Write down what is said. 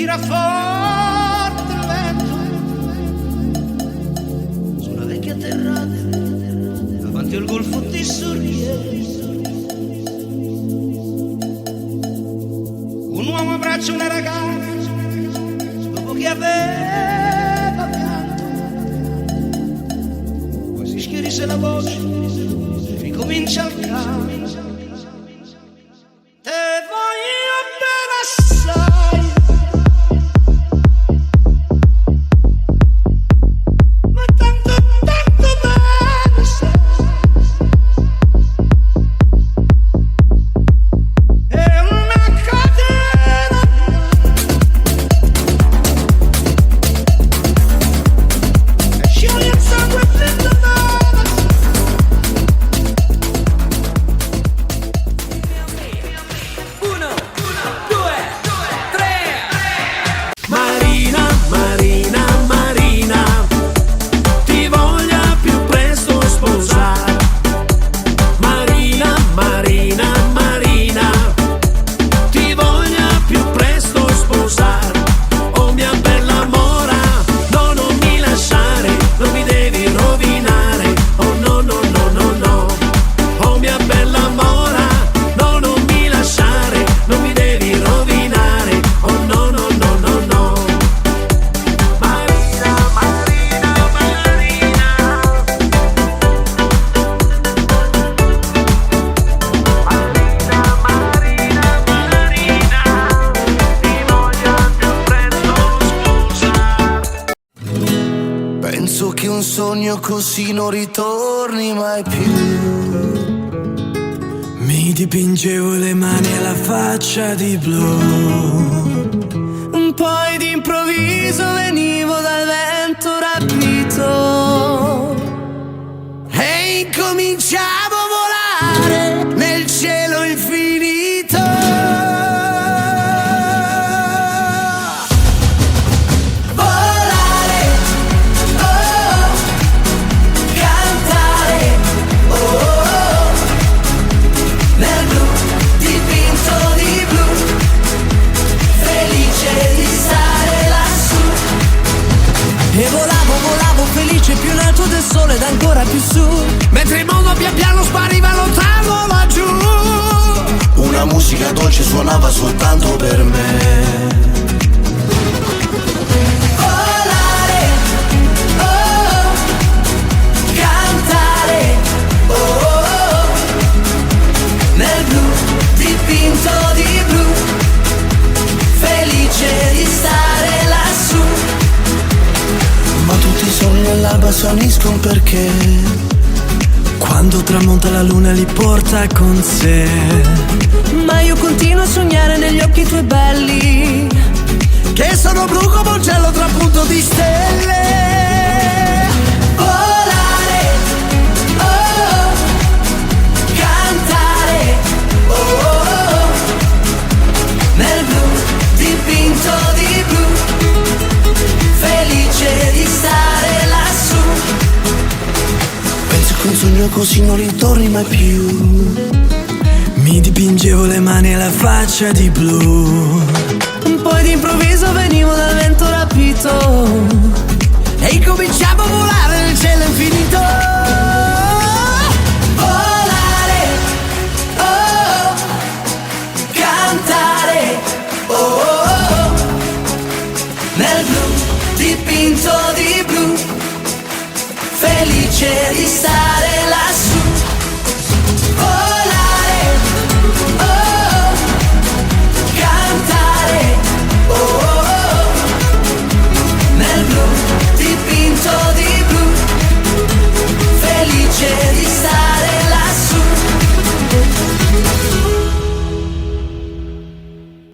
tira forte il vento sulla vecchia terrata davanti al golfo di Sorriso. Un uomo abbraccia una ragazza dopo che aveva pianto, poi si schierisse la voce e ricomincia il canto. Penso che un sogno così non ritorni mai più. Mi dipingevo le mani e la faccia di blu, poi d'improvviso venivo dal vento rapito e incominciavo a volare nel cielo infinito. E volavo, volavo felice più in alto del sole ed ancora più su, mentre il mondo pian piano suonava soltanto per me. Volare, oh, cantare, oh, oh, oh, nel blu, dipinto di blu, felice di stare lassù. Ma tutti i sogni all'alba svaniscono perché Quando tramonta la luna li porta con sé. Ma io continuo a sognare negli occhi tuoi belli, che sono blu come un cielo trapunto di stelle. volare, oh, cantare, oh, oh, oh, nel blu, dipinto di blu, felice di stare lassù. Penso che un sogno così non ritorni mai più. Mi dipingevo le mani e la faccia di blu, poi d'improvviso venivo dal vento rapito E incominciamo a volare nel cielo infinito. volare, oh, cantare, oh, oh, oh, nel blu, dipinto di blu, felice di stare